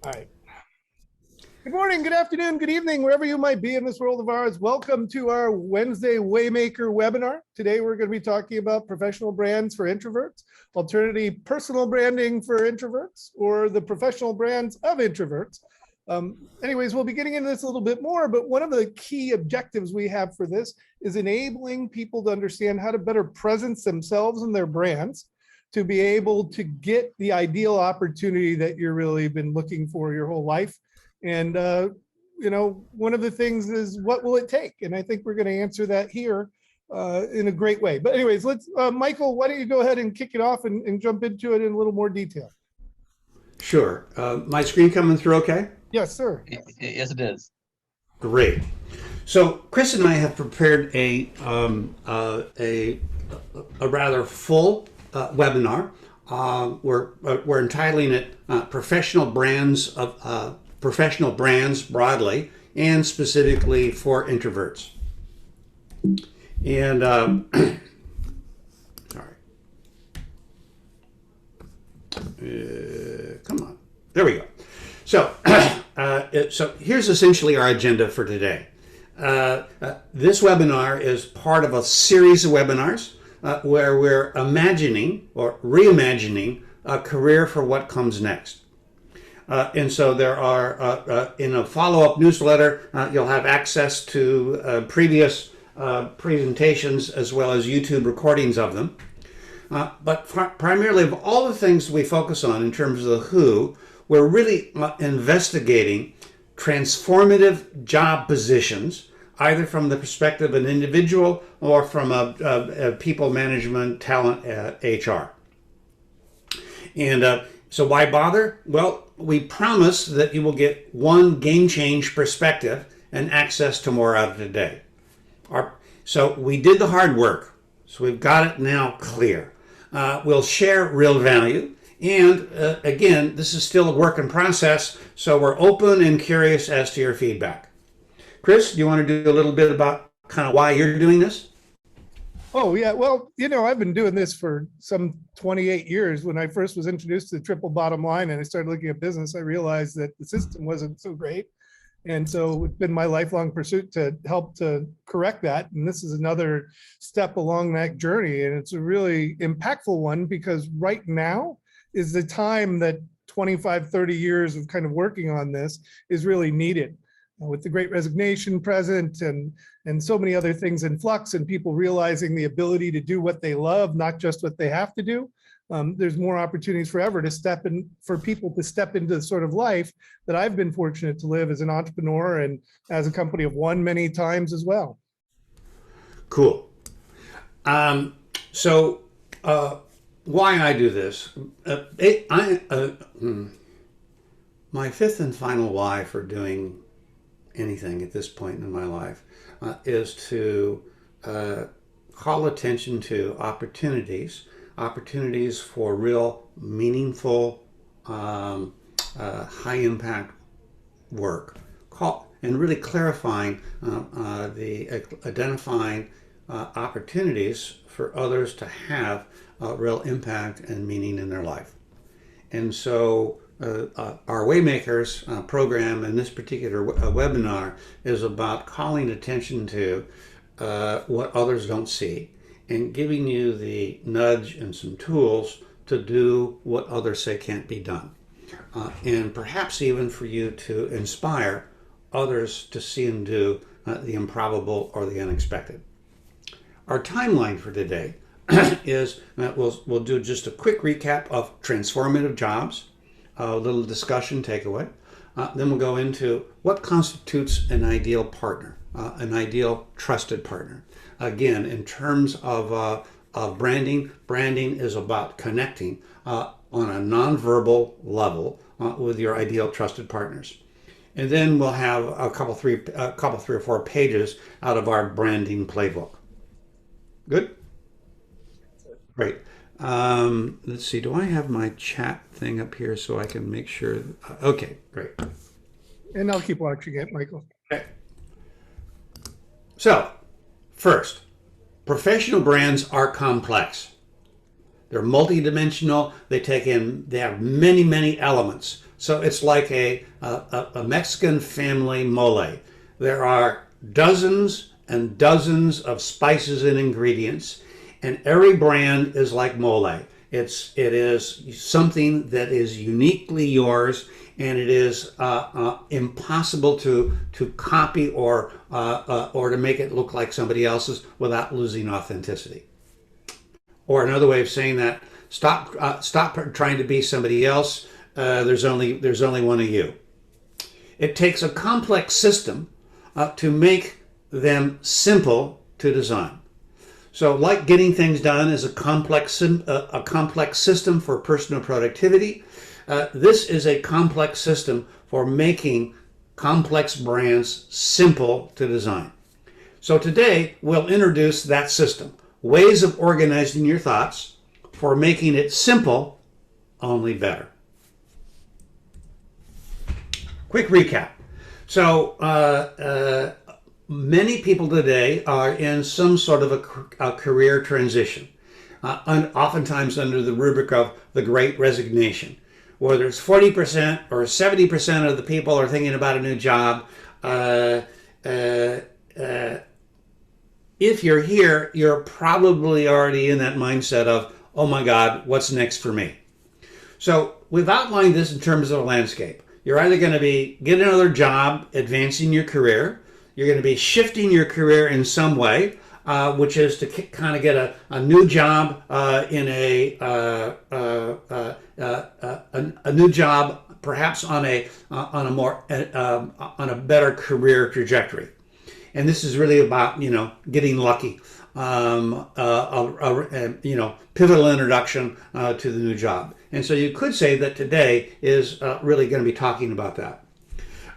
All right. Good morning, good afternoon, good evening, wherever you might be in this world of ours. Welcome to our Wednesday Waymaker webinar. Today, we're going to be talking about professional brands for introverts, alternative personal branding for introverts, or the professional brands of introverts. Anyways, we'll be getting into this a little bit more, but one of the key objectives we have for this is enabling people to understand how to better presence themselves and their brands to be able to get the ideal opportunity that you've really been looking for your whole life. And, one of the things is, what will it take? And I think we're going to answer that here in a great way. But anyways, let's, Michael, why don't you go ahead and kick it off and jump into it in a little more detail? Sure. My screen coming through okay? Yes, sir. Yes, it is. Great. So Chris and I have prepared a rather full webinar. We're entitling it Professional Brands broadly and specifically for introverts. And sorry. Come on. There we go. So, so here's essentially our agenda for today. This webinar is part of a series of webinars where we're imagining or reimagining a career for what comes next. And so there are, in a follow-up newsletter, you'll have access to previous presentations as well as YouTube recordings of them. But primarily of all the things we focus on in terms of the who, we're really investigating transformative job positions, either from the perspective of an individual or from a people management, talent, HR. And so why bother? Well, we promise that you will get one game change perspective and access to more out of today. So we did the hard work. So we've got it now clear. We'll share real value. And again, this is still a work in process, so we're open and curious as to your feedback. Chris, do you want to do a little bit about kind of why you're doing this? Oh, yeah. Well, I've been doing this for some 28 years. When I first was introduced to the triple bottom line and I started looking at business, I realized that the system wasn't so great. And so it's been my lifelong pursuit to help to correct that. And this is another step along that journey. And it's a really impactful one because right now is the time that 25, 30 years of kind of working on this is really needed. With the Great Resignation present and so many other things in flux and people realizing the ability to do what they love, not just what they have to do, there's more opportunities forever for people to step into the sort of life that I've been fortunate to live as an entrepreneur and as a company of one many times as well. Cool. Why I do this? My fifth and final why for doing anything at this point in my life is to call attention to opportunities for real meaningful high impact work, and really clarifying identifying opportunities for others to have real impact and meaning in their life. And so our Waymakers program in this particular webinar is about calling attention to what others don't see and giving you the nudge and some tools to do what others say can't be done. And perhaps even for you to inspire others to see and do the improbable or the unexpected. Our timeline for today is we'll do just a quick recap of transformative jobs, a little discussion takeaway. Then we'll go into what constitutes an ideal partner, an ideal trusted partner. Again, in terms of branding is about connecting on a nonverbal level with your ideal trusted partners. And then we'll have a couple, three or four pages out of our branding playbook. Good? Great. Let's see, do I have my chat thing up here so I can make sure? Okay, great. And I'll keep watching it, Michael. Okay. So, first, professional brands are complex. They're multidimensional. They have many, many elements. So it's like a Mexican family mole. There are dozens and dozens of spices and ingredients, and every brand is like mole. It is something that is uniquely yours, and it is impossible to copy or to make it look like somebody else's without losing authenticity. Or another way of saying that: stop trying to be somebody else. There's only one of you. It takes a complex system to make them simple to design. So, like getting things done is a complex system for personal productivity. This is a complex system for making complex brands simple to design. So today we'll introduce that system, ways of organizing your thoughts for making it simple, only better. Quick recap. So many people today are in some sort of a career transition, oftentimes under the rubric of the Great Resignation. Whether it's 40% or 70% of the people are thinking about a new job. If you're here, you're probably already in that mindset of, oh my God, what's next for me? So we've outlined this in terms of a landscape. You're either going to be get another job, advancing your career. You're going to be shifting your career in some way, which is to kind of get a new job in a new job, perhaps on a better career trajectory. And this is really about getting lucky, pivotal introduction to the new job. And so you could say that today is really going to be talking about that.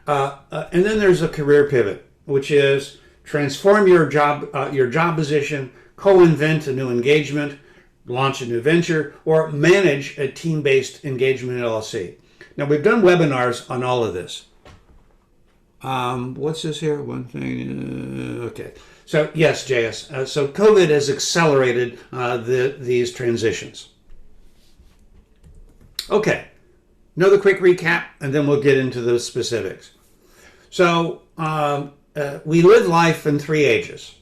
And then there's a career pivot, which is transform your job position, co-invent a new engagement, launch a new venture, or manage a team-based engagement LLC. Now, we've done webinars on all of this. What's this here? One thing. Okay. So, yes, JS. So COVID has accelerated these transitions. Okay. Another quick recap, and then we'll get into the specifics. So, we live life in 3 ages: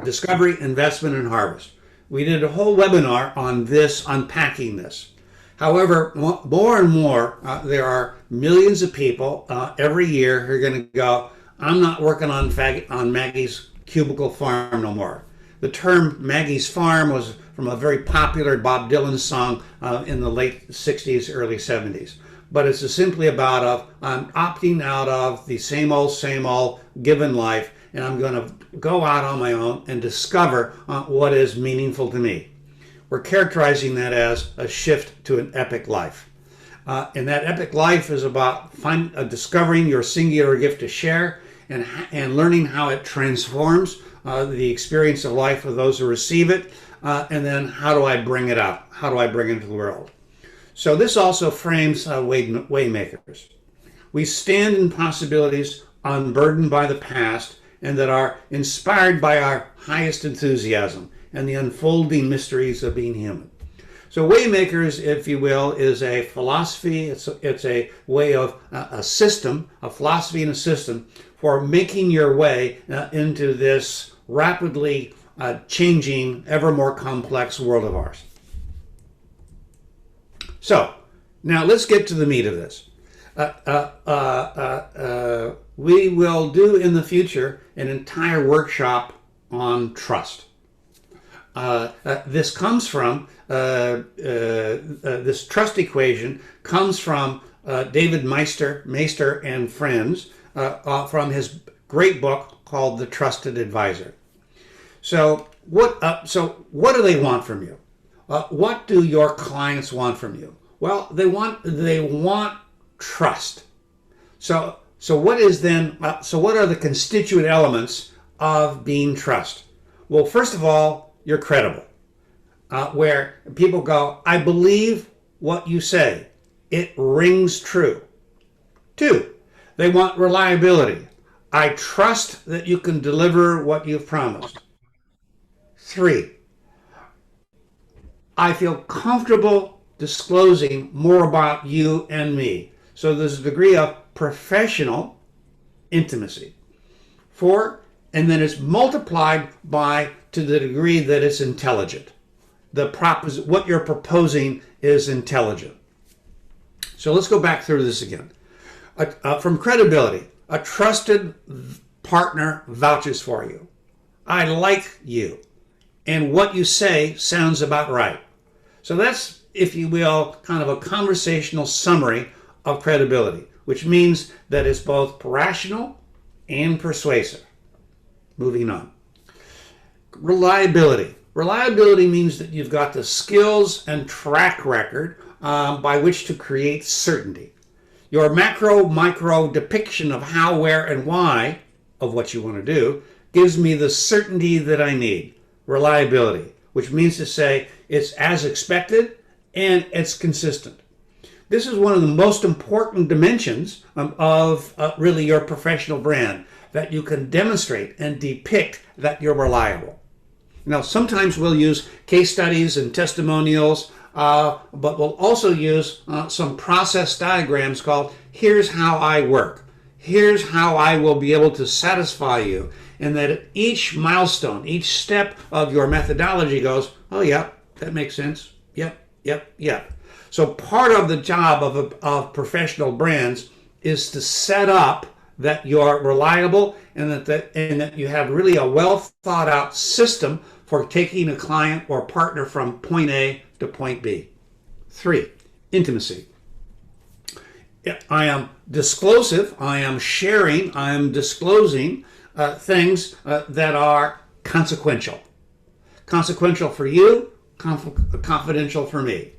discovery, investment, and harvest. We did a whole webinar on this, unpacking this. However, more and more, there are millions of people every year who are going to go, I'm not working on Maggie's cubicle farm no more. The term Maggie's farm was from a very popular Bob Dylan song in the late 60s, early 70s. But it's simply about I'm opting out of the same old given life, and I'm going to go out on my own and discover what is meaningful to me. We're characterizing that as a shift to an epic life. And that epic life is about discovering your singular gift to share and learning how it transforms the experience of life of those who receive it. And then how do I bring it out? How do I bring it into the world? So this also frames Waymakers. We stand in possibilities unburdened by the past and that are inspired by our highest enthusiasm and the unfolding mysteries of being human. So Waymakers, if you will, is a philosophy. It's a way of a system, a philosophy and a system for making your way into this rapidly changing, ever more complex world of ours. So now let's get to the meat of this. We will do in the future an entire workshop on trust. This comes from this trust equation comes from David Meister and friends from his great book called The Trusted Advisor. So what do they want from you? What do your clients want from you? Well, they want trust. So what is then? So what are the constituent elements of being trust? Well, first of all, you're credible. Where people go, I believe what you say. It rings true. 2, they want reliability. I trust that you can deliver what you've promised. 3, I feel comfortable disclosing more about you and me. So there's a degree of professional intimacy. 4, and then it's multiplied by to the degree that it's intelligent. What you're proposing is intelligent. So let's go back through this again. From credibility, a trusted partner vouches for you. I like you, and what you say sounds about right. So that's, if you will, kind of a conversational summary of credibility, which means that it's both rational and persuasive. Moving on. Reliability. Reliability means that you've got the skills and track record by which to create certainty. Your micro depiction of how, where, and why of what you want to do gives me the certainty that I need. Reliability, which means to say it's as expected and it's consistent. This is one of the most important dimensions of really your professional brand, that you can demonstrate and depict that you're reliable. Now, sometimes we'll use case studies and testimonials, but we'll also use some process diagrams called "Here's how I work." Here's how I will be able to satisfy you. And that at each milestone, each step of your methodology goes, oh, yeah, that makes sense. Yep. So part of the job of professional brands is to set up that you're reliable and that you have really a well thought out system for taking a client or partner from point A to point B. 3, intimacy. I am disclosive, I am sharing, I am disclosing things that are consequential. Consequential for you, confidential for me.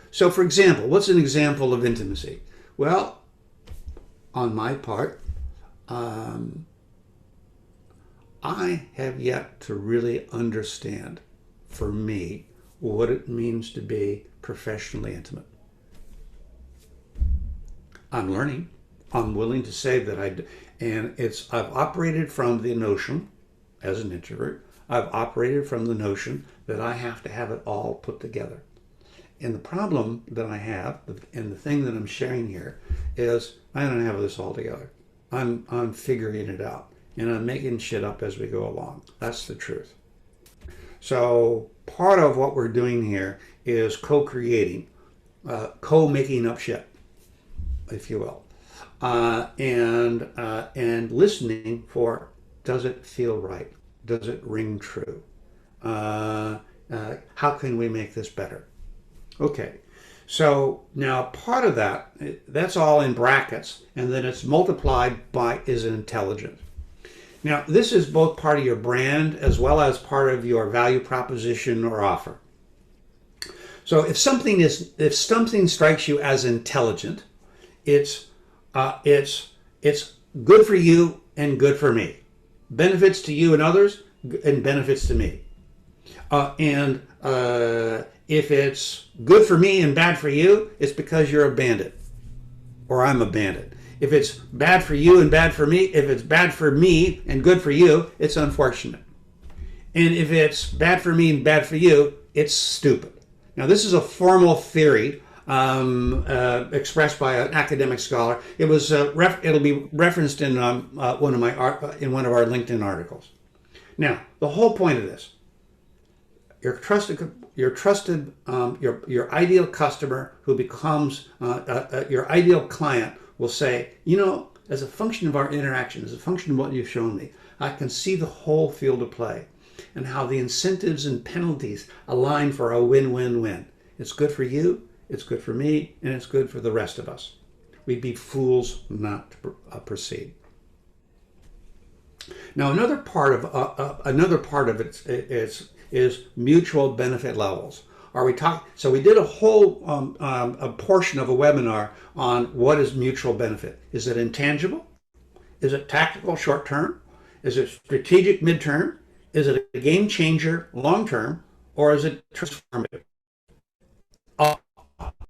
So for example, what's an example of intimacy? Well, on my part, I have yet to really understand, for me, what it means to be professionally intimate. I'm learning. I'm willing to say that I've operated from the notion, as an introvert, I've operated from the notion that I have to have it all put together. And the problem that I have, and the thing that I'm sharing here, is I don't have this all together. I'm figuring it out, and I'm making shit up as we go along. That's the truth. So part of what we're doing here is co-creating, co-making up shit, if you will, and listening for, does it feel right? Does it ring true? How can we make this better? Okay, so now part of that's all in brackets, and then it's multiplied by is intelligent. Now, this is both part of your brand as well as part of your value proposition or offer. So if something strikes you as intelligent, it's good for you and good for me. Benefits to you and others and benefits to me. If it's good for me and bad for you, it's because you're a bandit or I'm a bandit. If it's bad for you and bad for me, if it's bad for me and good for you, it's unfortunate. And if it's bad for me and bad for you, it's stupid. Now, this is a formal theory expressed by an academic scholar. It'll be referenced in one of our LinkedIn articles. Now, the whole point of this, your ideal customer who becomes your ideal client will say, as a function of our interaction, as a function of what you've shown me, I can see the whole field of play and how the incentives and penalties align for a win-win-win. It's good for you, it's good for me, and it's good for the rest of us. We'd be fools not to proceed. Now, another part of it is mutual benefit levels. So we did a whole a portion of a webinar on what is mutual benefit. Is it intangible? Is it tactical short term? Is it strategic midterm? Is it a game changer long term? Or is it transformative?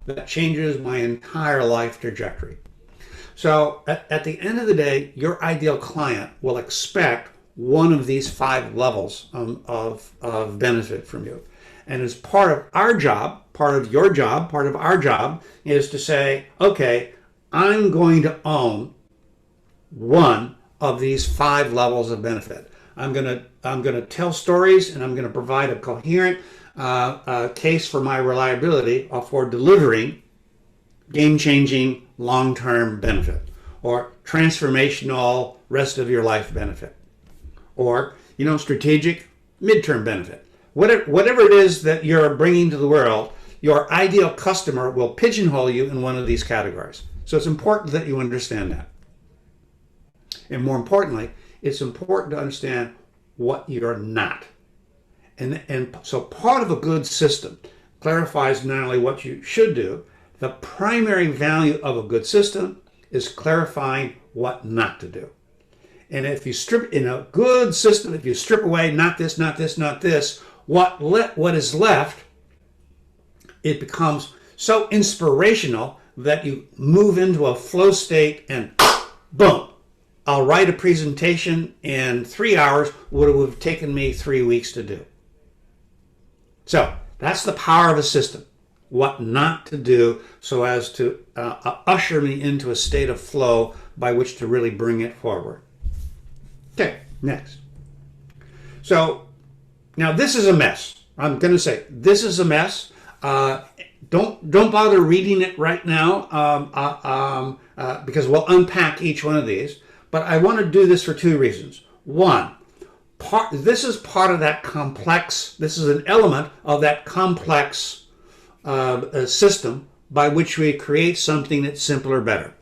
That changes my entire life trajectory. So at the end of the day, your ideal client will expect one of these 5 levels of benefit from you. And as part of our job, part of your job, part of our job is to say, okay, I'm going to own one of these 5 levels of benefit. I'm going to tell stories, and I'm going to provide a coherent case for my reliability for delivering game-changing long-term benefit, or transformational rest of your life benefit, or strategic midterm benefit. Whatever it is that you're bringing to the world, your ideal customer will pigeonhole you in one of these categories. So it's important that you understand that. And more importantly, it's important to understand what you're not. And so part of a good system clarifies not only what you should do, the primary value of a good system is clarifying what not to do. And if you strip, in a good system, if you strip away not this, not this, not this, what is left, it becomes so inspirational that you move into a flow state and boom, I'll write a presentation in 3 hours, what it would have taken me 3 weeks to do. So that's the power of a system. What not to do so as to usher me into a state of flow by which to really bring it forward. Okay, next. So now this is a mess. I'm going to say this is a mess. Don't bother reading it right now because we'll unpack each one of these. But I want to do this for 2 reasons. One, this is part of that complex. This is an element of that complex system by which we create something that's simpler, better.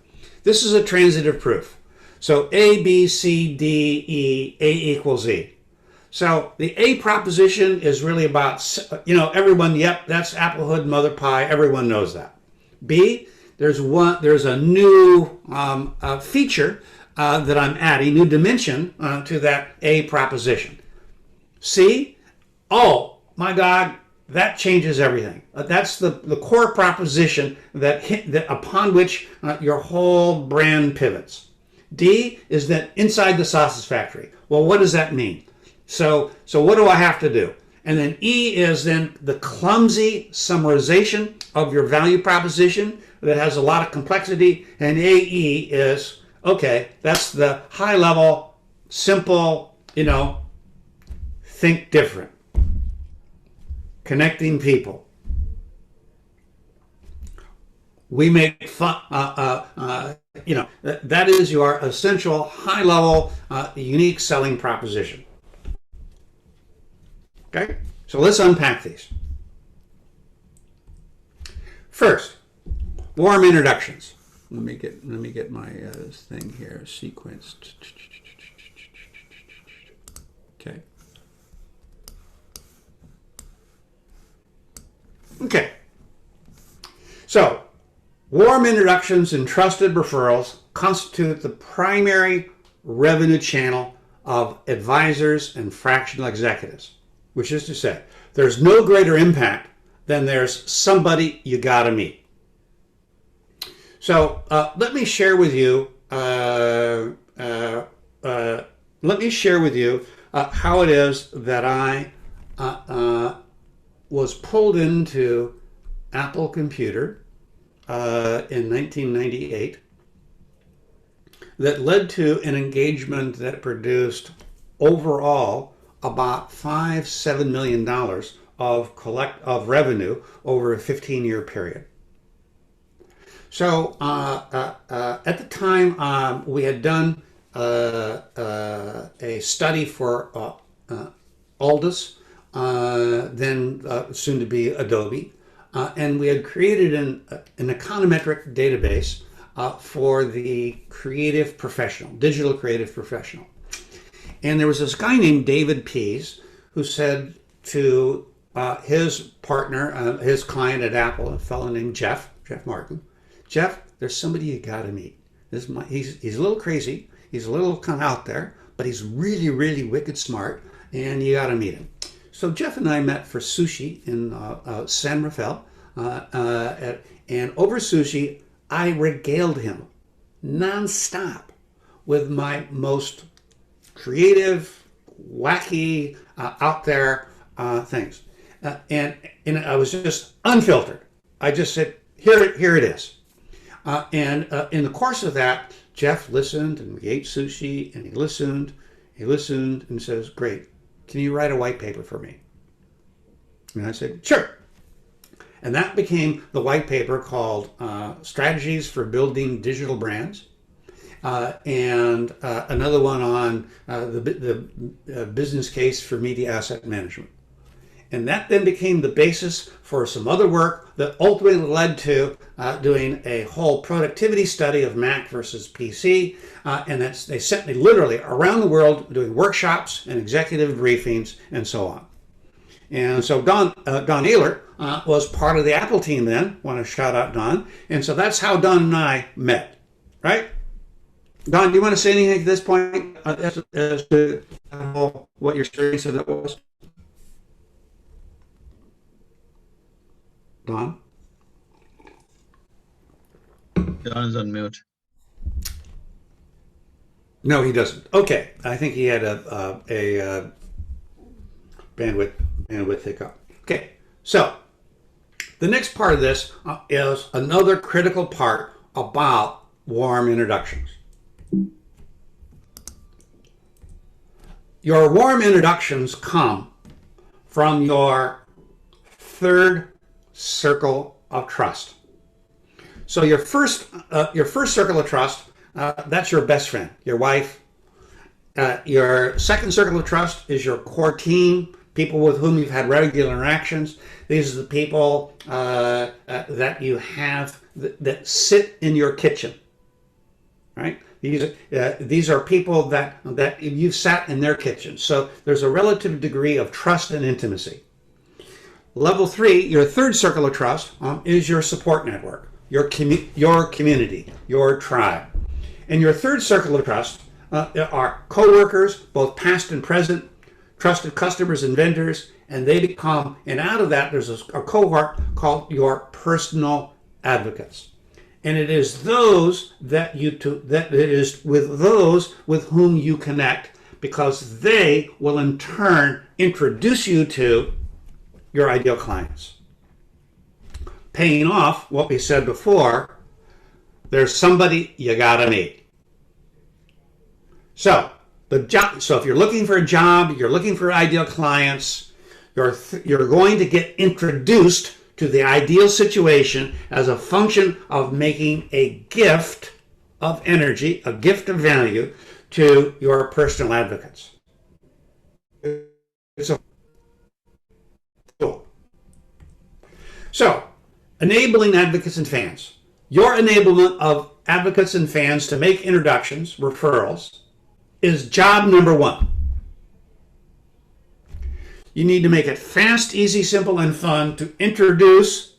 This is a transitive proof. So A, B, C, D, E, A equals E. So the A proposition is really about, everyone, yep, that's apple hood, mother pie, everyone knows that. B, there's a new feature that I'm adding, new dimension to that A proposition. C, oh my God, that changes everything. That's the core proposition that upon which your whole brand pivots. D is that inside the sausage factory. Well, what does that mean? So what do I have to do? And then E is then the clumsy summarization of your value proposition that has a lot of complexity. And AE is, okay, that's the high level, simple, think different. Connecting people. We make fun, that is your essential high level, unique selling proposition. Okay, so let's unpack these. First, warm introductions. Let me get my thing here sequenced. Okay. Okay. So, warm introductions and trusted referrals constitute the primary revenue channel of advisors and fractional executives. Which is to say, there's no greater impact than there's somebody you gotta meet. So let me share with you. How it is that I was pulled into Apple Computer in 1998. That led to an engagement that produced overall about $5-7 million of revenue over a 15-year period. So at the time, we had done a study for Aldus, then soon to be Adobe, and we had created an econometric database for the creative professional, digital creative professional. And there was this guy named David Pease who said to his partner, his client at Apple, a fellow named Jeff Martin, Jeff, there's somebody you got to meet. He's a little crazy, he's a little kind of out there, but he's really, really wicked smart, and you got to meet him. So Jeff and I met for sushi in San Rafael, and over sushi, I regaled him nonstop with my most creative, wacky, out there things. and I was just unfiltered. I just said, here it is. And in the course of that, Jeff listened, and we ate sushi, and he listened, and says, great, can you write a white paper for me? And I said, sure. And that became the white paper called Strategies for Building Digital Brands. And another one on the business case for media asset management. And that then became the basis for some other work that ultimately led to doing a whole productivity study of Mac versus PC. And they sent me literally around the world doing workshops and executive briefings and so on. And so Don Ehler was part of the Apple team then. Want to shout out Don. And so that's how Don and I met, right? Don, do you want to say anything at this point as to what your experience of that was? Don? Don is on mute. No, he doesn't. Okay, I think he had a bandwidth hiccup. Okay, so the next part of this is another critical part about warm introductions. Your warm introductions come from your third circle of trust. So your first circle of trust, that's your best friend, your wife. Your second circle of trust is your core team, people with whom you've had regular interactions. These are the people that you have that sit in your kitchen, right? These are people that you've sat in their kitchen. So there's a relative degree of trust and intimacy. Level 3, your third circle of trust, is your support network, your community, your tribe. And your third circle of trust are coworkers, both past and present, trusted customers and vendors, and out of that, there's a cohort called your personal advocates. And it is those with those with whom you connect, because they will in turn introduce you to your ideal clients. Paying off what we said before, there's somebody you gotta meet. So if you're looking for a job, you're looking for ideal clients, you're going to get introduced to the ideal situation as a function of making a gift of energy, a gift of value to your personal advocates. So, enabling advocates and fans. Your enablement of advocates and fans to make introductions, referrals, is job number 1. You need to make it fast, easy, simple, and fun to introduce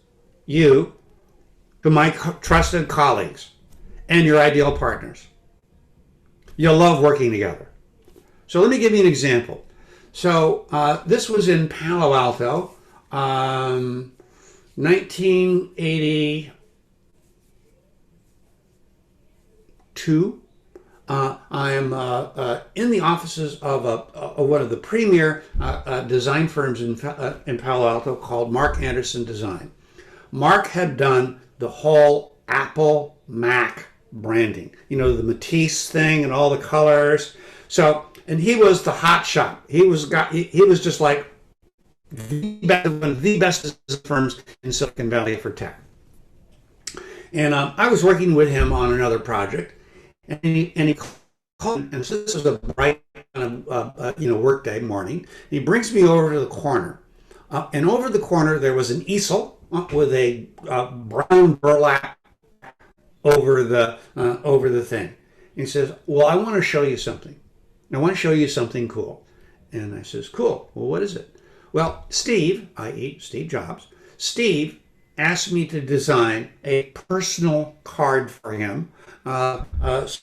you to my trusted colleagues and your ideal partners. You'll love working together. So let me give you an example. So this was in Palo Alto, 1982. I am in the offices of one of the premier design firms in Palo Alto called Mark Anderson Design. Mark had done the whole Apple Mac branding, the Matisse thing and all the colors. So, and he was the hot shot. He was just like one of the best firms in Silicon Valley for tech. And I was working with him on another project. And he called, and so this was a bright work day morning. He brings me over to the corner, and over the corner there was an easel with a brown burlap over the thing. He says, "Well, I want to show you something. I want to show you something cool." And I says, "Cool. Well, what is it?" Well, Steve, i.e. Steve Jobs, Steve asked me to design a personal card for him. So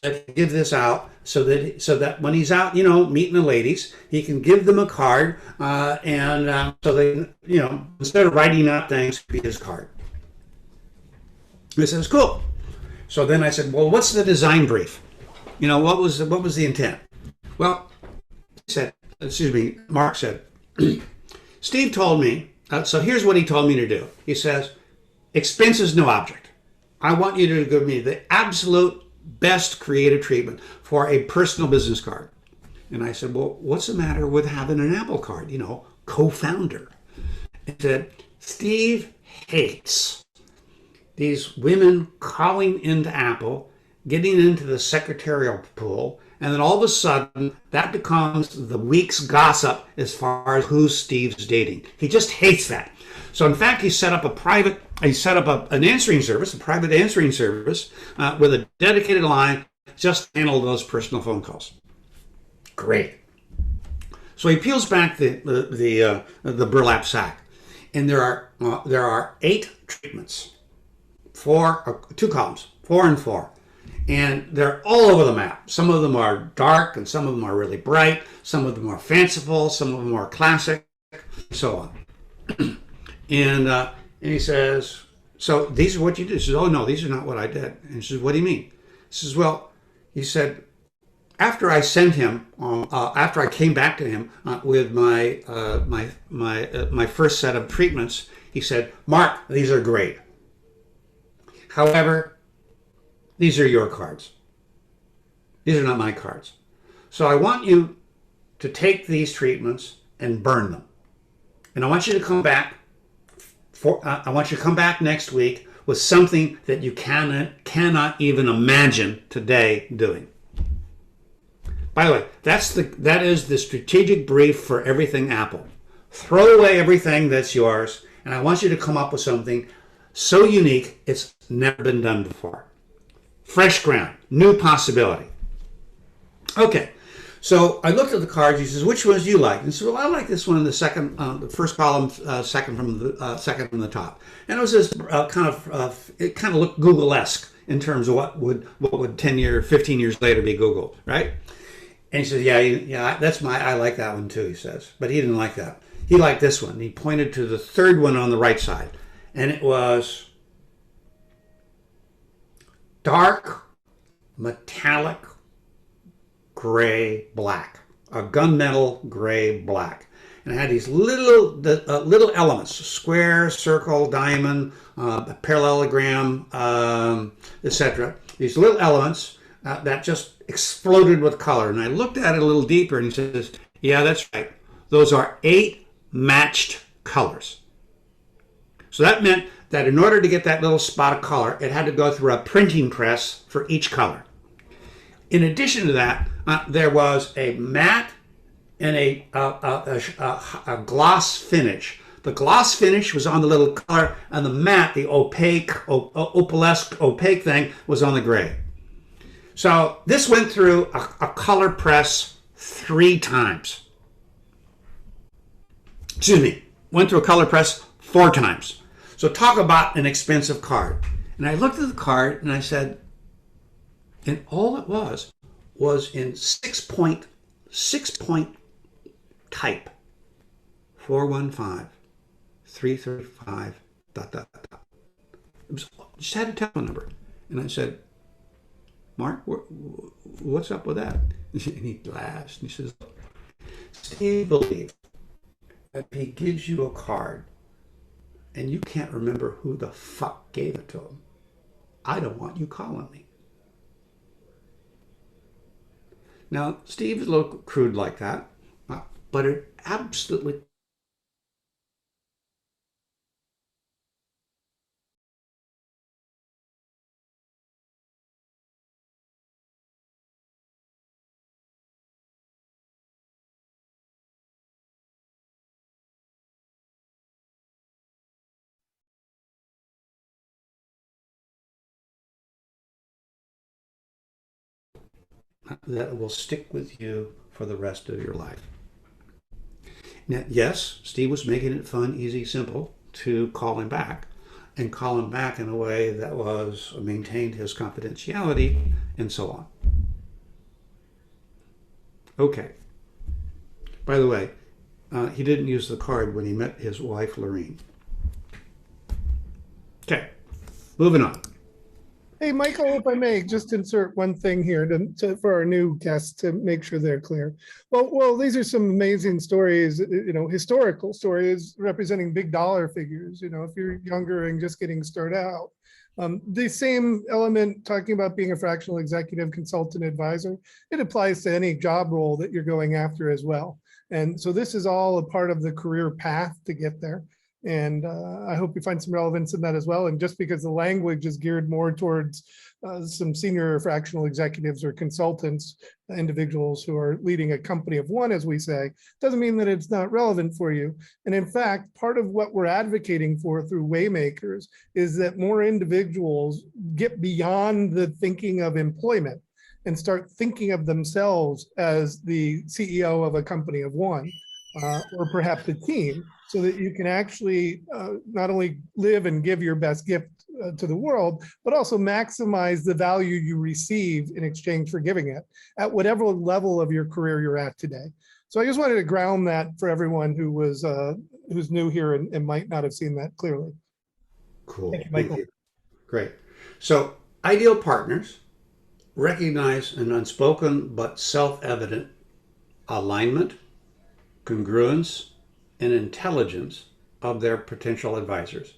I can give this out so that when he's out, meeting the ladies, he can give them a card, and so they, instead of writing out things, be his card. He says, "Cool." So then I said, "Well, what's the design brief? What was the intent?" Well, Mark said, "Steve told me So here's what he told me to do. He says, expense is no object. I want you to give me the absolute best creative treatment for a personal business card. And I said, well, what's the matter with having an Apple card? You know, co-founder. He said, Steve hates these women calling into Apple, getting into the secretarial pool, and then all of a sudden that becomes the week's gossip as far as who Steve's dating. He just hates that. So in fact, he set up an answering service, a private answering service with a dedicated line just to handle those personal phone calls. Great. So he peels back the burlap sack, and there are 8 treatments, 2 columns, 4 and 4. And they're all over the map. Some of them are dark, and some of them are really bright. Some of them are fanciful. Some of them are classic, so on. And he says, so these are what you did. He says, oh, no, these are not what I did. And he says, what do you mean? He says, well, he said, after I sent him, after I came back to him with my first set of treatments, he said, Mark, these are great. However, these are your cards. These are not my cards. So I want you to take these treatments and burn them. And I want you to come back. I want you to come back next week with something that you cannot even imagine today doing. By the way, that is the strategic brief for everything Apple. Throw away everything that's yours, and I want you to come up with something so unique it's never been done before. Fresh ground, new possibility. Okay, so I looked at the cards. He says, "Which ones do you like?" And I said, "Well, I like this one in the second, the first column, second from the top." And it was this it kind of looked Google-esque in terms of what would 15 years later be Google, right? And he says, "Yeah, I like that one too." He says, but he didn't like that. He liked this one. He pointed to the third one on the right side, and it was dark, metallic, gray, black, a gunmetal gray, black. And it had these little elements, square, circle, diamond, parallelogram, etc. These little elements that just exploded with color. And I looked at it a little deeper, and he says, yeah, that's right. Those are 8 matched colors. So that meant that in order to get that little spot of color, it had to go through a printing press for each color. In addition to that, there was a matte and a gloss finish. The gloss finish was on the little color, and the matte, the opalesque opaque thing, was on the gray. So this went through a color press 3 times. Excuse me, went through a color press 4 times. So talk about an expensive card. And I looked at the card and I said, and all it was in 6-point type, 415, 335, ... It was, just had a telephone number. And I said, Mark, what's up with that? And he laughs and he says, Steve believes that if he gives you a card and you can't remember who the fuck gave it to him, I don't want you calling me. Now, Steve is a little crude like that, but it absolutely that will stick with you for the rest of your life. Now, yes, Steve was making it fun, easy, simple to call him back, and call him back in a way that was maintained his confidentiality and so on. Okay. By the way, he didn't use the card when he met his wife, Lorene. Okay, moving on. Hey, Michael, if I may, just insert one thing here for our new guests to make sure they're clear. Well, these are some amazing stories, historical stories representing big dollar figures. If you're younger and just getting started out, the same element talking about being a fractional executive consultant advisor, it applies to any job role that you're going after as well. And so this is all a part of the career path to get there. And I hope you find some relevance in that as well. And just because the language is geared more towards some senior fractional executives or consultants, individuals who are leading a company of one, as we say, doesn't mean that it's not relevant for you. And in fact, part of what we're advocating for through Waymakers is that more individuals get beyond the thinking of employment and start thinking of themselves as the CEO of a company of one, or perhaps a team, so that you can actually not only live and give your best gift to the world, but also maximize the value you receive in exchange for giving it at whatever level of your career you're at today. So I just wanted to ground that for everyone who was who's new here and might not have seen that clearly. Cool. Thank you, Michael. Thank you. Great. So ideal partners recognize an unspoken but self-evident alignment, congruence, and intelligence of their potential advisors.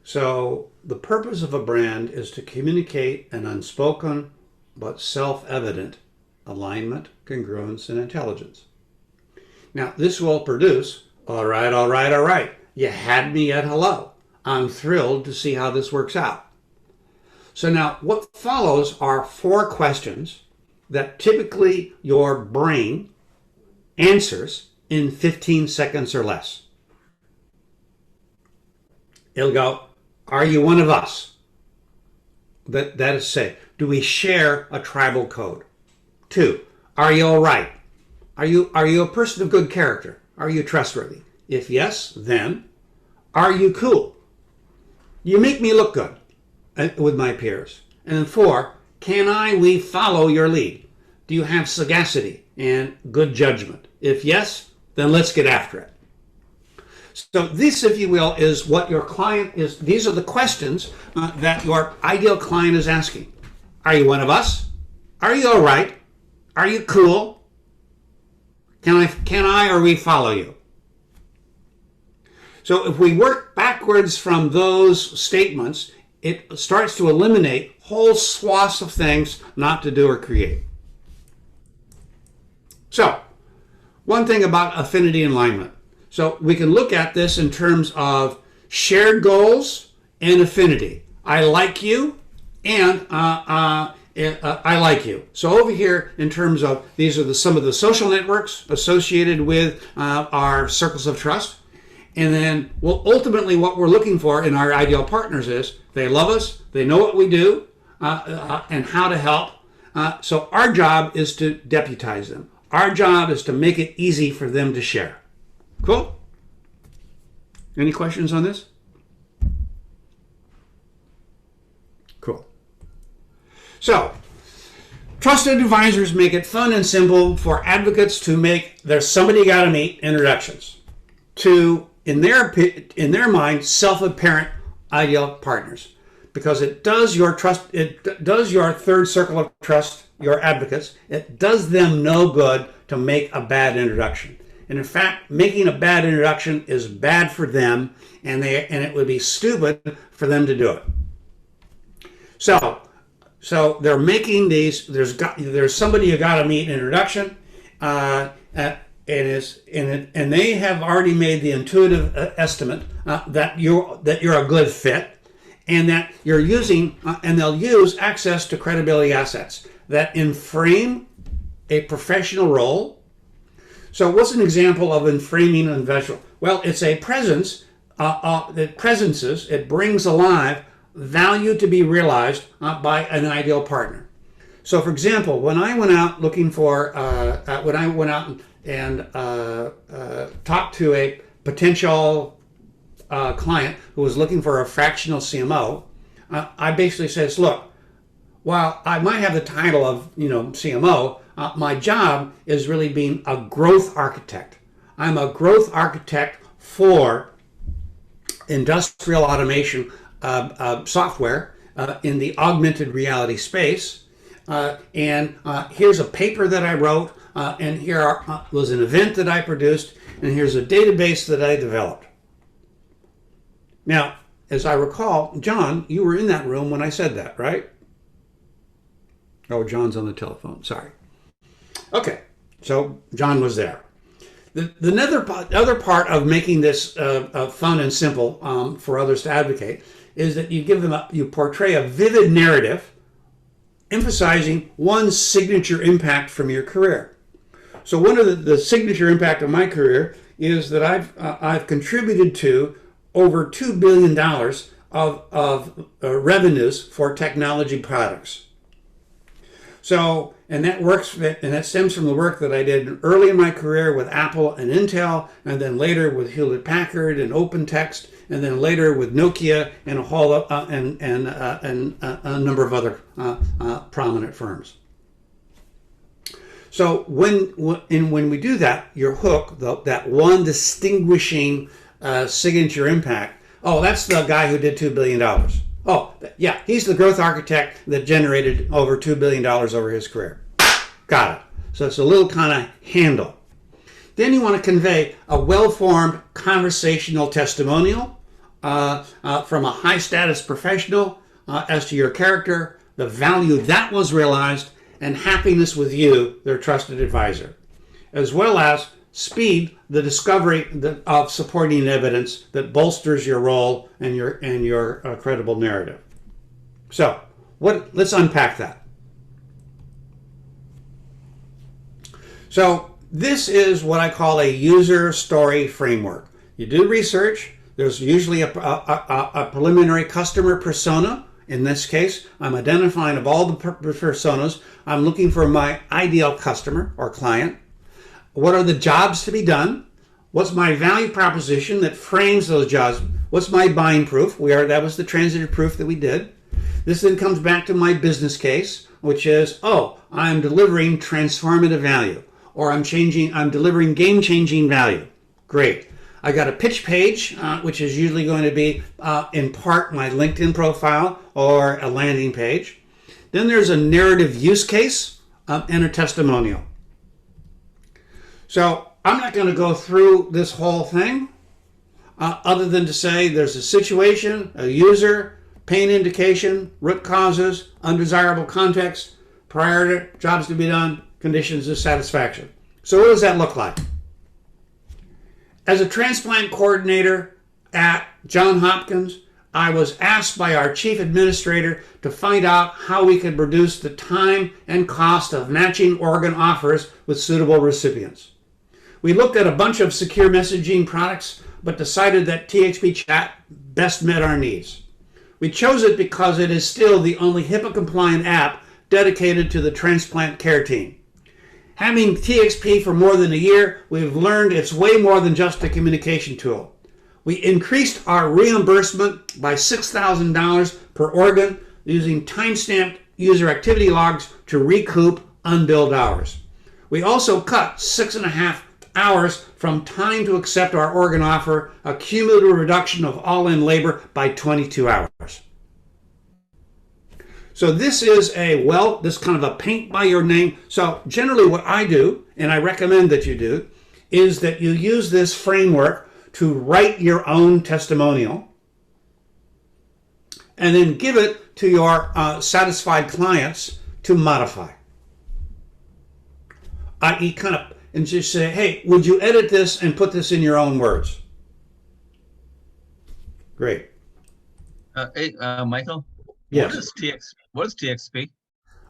So the purpose of a brand is to communicate an unspoken but self-evident alignment, congruence, and intelligence. Now, this will produce, all right, you had me at hello. I'm thrilled to see how this works out. So now what follows are 4 questions that typically your brain answers in 15 seconds or less. It'll go, are you one of us? That is to say, do we share a tribal code? 2, are you all right? Are you a person of good character? Are you trustworthy? If yes, then are you cool? You make me look good with my peers. And then 4, we follow your lead? Do you have sagacity and good judgment? If yes, then let's get after it. So this, if you will, is what your client is. These are the questions that your ideal client is asking. Are you one of us? Are you all right? Are you cool? Can I or we follow you? So if we work backwards from those statements, it starts to eliminate whole swaths of things not to do or create. So, one thing about affinity alignment. So we can look at this in terms of shared goals and affinity. I like you and I like you. So over here, in terms of, these are some of the social networks associated with our circles of trust. And then, well, ultimately what we're looking for in our ideal partners is they love us, they know what we do, and how to help. So our job is to deputize them. Our job is to make it easy for them to share. Cool? Any questions on this? Cool. So, trusted advisors make it fun and simple for advocates to make there's somebody you got to meet introductions to, in their mind, self-apparent ideal partners, because it does your trust, it does your third circle of trust, your advocates, it does them no good to make a bad introduction. And in fact, making a bad introduction is bad for them, and it would be stupid for them to do it. So they're making these. There's somebody you got to meet introduction, and they have already made the intuitive estimate that you're a good fit, and that you're using, and they'll use access to credibility assets that enframe a professional role. So what's an example of enframing an individual? Well, it's a presence that presences, it brings alive value to be realized by an ideal partner. So for example, when I went out looking for, when I went out and talked to a potential client who was looking for a fractional CMO, I basically says, look, while I might have the title of CMO, my job is really being a growth architect. I'm a growth architect for industrial automation software in the augmented reality space. And here's a paper that I wrote, and here was an event that I produced, and here's a database that I developed. Now, as I recall, John, you were in that room when I said that, right? Oh, John's on the telephone. Sorry. Okay, so John was there. The other part of making this fun and simple for others to advocate is that you portray a vivid narrative emphasizing one signature impact from your career. So one of the signature impact of my career is that I've contributed to over $2 billion of revenues for technology products. So, and that stems from the work that I did early in my career with Apple and Intel, and then later with Hewlett Packard and OpenText, and then later with Nokia and a whole and a number of other prominent firms. So when we do that, your hook, that one distinguishing signature impact. Oh, that's the guy who did $2 billion. Oh, yeah, he's the growth architect that generated over $2 billion over his career. Got it. So it's a little kind of handle. Then you want to convey a well-formed conversational testimonial from a high-status professional as to your character, the value that was realized, and happiness with you, their trusted advisor, as well as speed the discovery of supporting evidence that bolsters your role and your credible narrative. So, let's unpack that. So, this is what I call a user story framework. You do research. There's usually a preliminary customer persona. In this case, I'm identifying of all the personas. I'm looking for my ideal customer or client. What are the jobs to be done? What's my value proposition that frames those jobs? What's my buying proof? That was the transitive proof that we did. This then comes back to my business case, which is, I'm delivering transformative value, or I'm delivering game-changing value. Great. I got a pitch page, which is usually going to be, in part, my LinkedIn profile or a landing page. Then there's a narrative use case and a testimonial. So I'm not going to go through this whole thing other than to say there's a situation, a user, pain indication, root causes, undesirable context, priority, jobs to be done, conditions of satisfaction. So what does that look like? As a transplant coordinator at Johns Hopkins, I was asked by our chief administrator to find out how we could reduce the time and cost of matching organ offers with suitable recipients. We looked at a bunch of secure messaging products, but decided that TXP Chat best met our needs. We chose it because it is still the only HIPAA-compliant app dedicated to the transplant care team. Having TXP for more than a year, we've learned it's way more than just a communication tool. We increased our reimbursement by $6,000 per organ using time-stamped user activity logs to recoup unbilled hours. We also cut 6.5 hours from time to accept our organ offer, a cumulative reduction of all-in labor by 22 hours. So this is this kind of a paint by your name. So generally what I do, and I recommend that you do, is that you use this framework to write your own testimonial and then give it to your satisfied clients to modify. I.e. and just say, hey, would you edit this and put this in your own words? Great. Hey, Michael. Yes. What is TXP?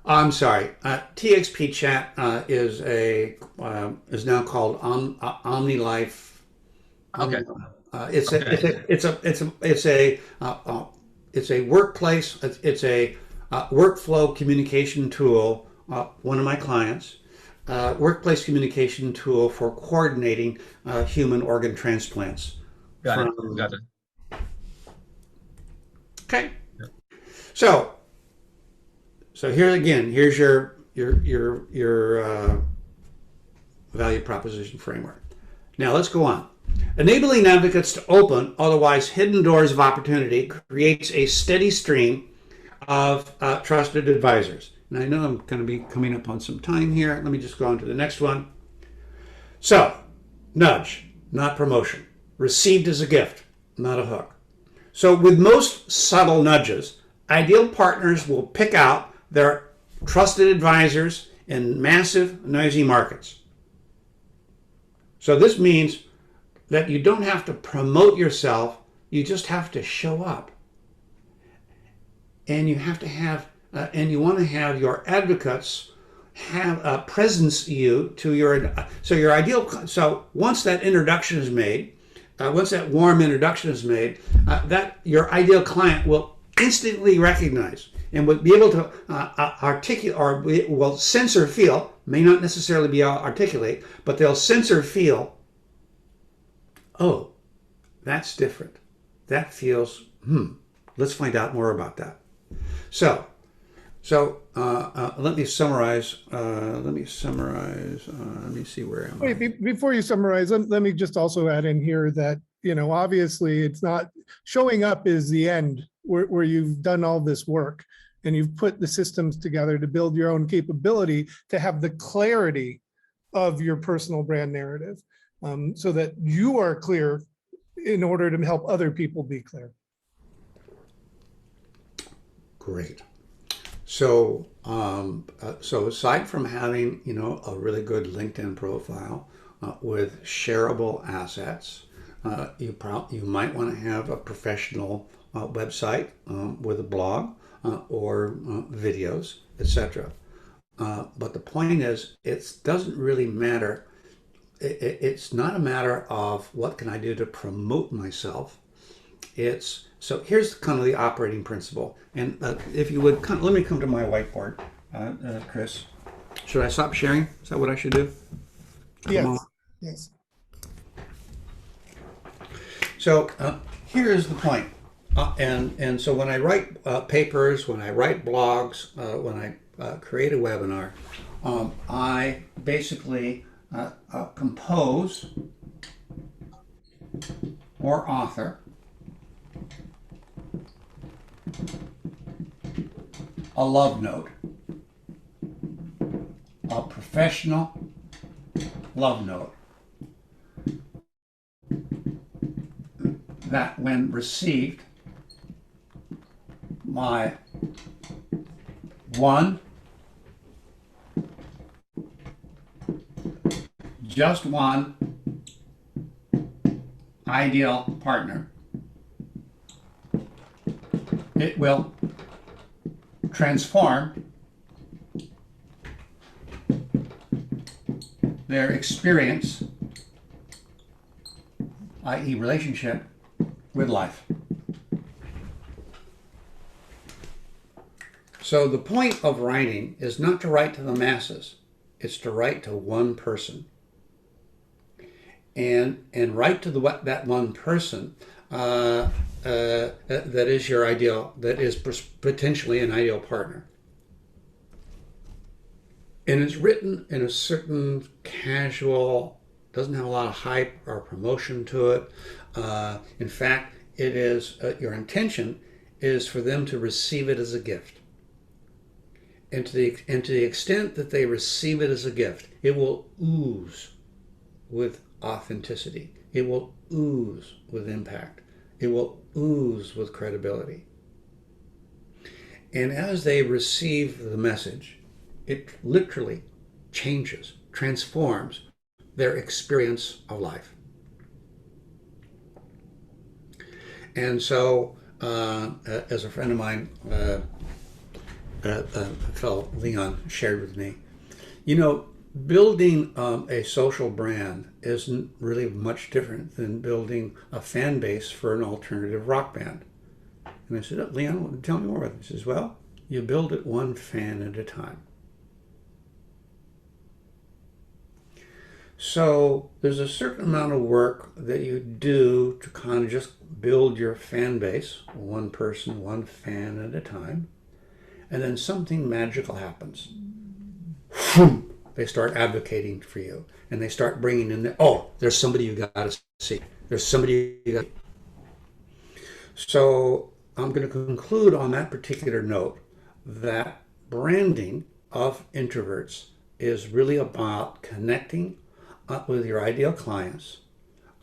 I'm sorry. TXP Chat is now called OmniLife. Okay. It's a workplace. It's a workflow communication tool. One of my clients. Workplace communication tool for coordinating human organ transplants. Got it. Okay. Yeah. So here's your value proposition framework. Now let's go on. Enabling advocates to open otherwise hidden doors of opportunity creates a steady stream of trusted advisors. And I know I'm going to be coming up on some time here. Let me just go on to the next one. So, nudge, not promotion. Received as a gift, not a hook. So with most subtle nudges, ideal partners will pick out their trusted advisors in massive, noisy markets. So this means that you don't have to promote yourself, you just have to show up. And you have to have, and you want to have your advocates have a presence to your, so your ideal, so once that introduction is made, once that warm introduction is made, that your ideal client will instantly recognize and will be able to articulate, or will sense or feel, may not necessarily be articulate, but they'll sense or feel, oh, that's different. That feels, let's find out more about that. So let me summarize. Let me see where am I. Wait, before you summarize, let me just also add in here that, obviously it's not, showing up is the end where you've done all this work and you've put the systems together to build your own capability to have the clarity of your personal brand narrative, so that you are clear in order to help other people be clear. Great. So, so aside from having, a really good LinkedIn profile with shareable assets, you might want to have a professional website with a blog or videos, etc. But the point is, it doesn't really matter. It's not a matter of what can I do to promote myself. So here's kind of the operating principle. And if you would, let me come to my whiteboard, Chris. Should I stop sharing? Is that what I should do? Yes. Yes. So here is the point. And so when I write papers, when I write blogs, when I create a webinar, I basically compose or author a love note, a professional love note that, when received by just one ideal partner, it will transform their experience, i.e. relationship, with life. So the point of writing is not to write to the masses, it's to write to one person. And write to that one person that is your ideal, that is potentially an ideal partner. And it's written in a certain casual, doesn't have a lot of hype or promotion to it. In fact, it is your intention is for them to receive it as a gift. And to the extent that they receive it as a gift, it will ooze with authenticity. It will ooze with impact. It will ooze with credibility. And as they receive the message, it literally changes, transforms their experience of life. And so, as a friend of mine, a fellow Leon, shared with me, building a social brand isn't really much different than building a fan base for an alternative rock band. And I said, oh, Leon, tell me more about this. He says, well, you build it one fan at a time. So there's a certain amount of work that you do to kind of just build your fan base, one person, one fan at a time. And then something magical happens. They start advocating for you, and they start bringing in there's somebody you got to see. There's somebody you got. So I'm going to conclude on that particular note that branding of introverts is really about connecting with your ideal clients,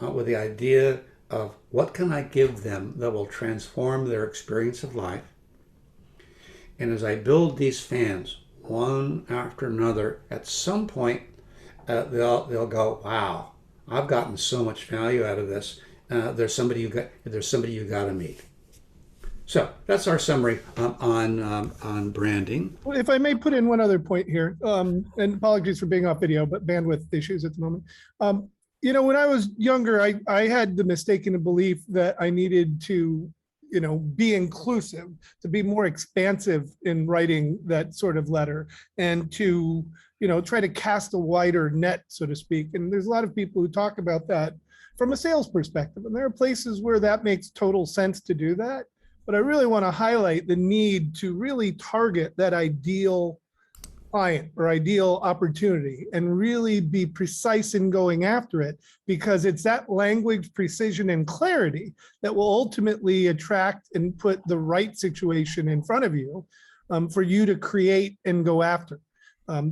with the idea of what can I give them that will transform their experience of life. And as I build these fans one after another, at some point they'll go, "Wow, I've gotten so much value out of this. There's somebody you got to meet." So that's our summary on branding. Well, if I may put in one other point here, and apologies for being off video, but bandwidth issues at the moment. When I was younger, I had the mistaken belief that I needed to, be inclusive, to be more expansive in writing that sort of letter, and to, try to cast a wider net, so to speak. And there's a lot of people who talk about that from a sales perspective. And there are places where that makes total sense to do that. But I really want to highlight the need to really target that ideal client or ideal opportunity and really be precise in going after it, because it's that language, precision, and clarity that will ultimately attract and put the right situation in front of you for you to create and go after. I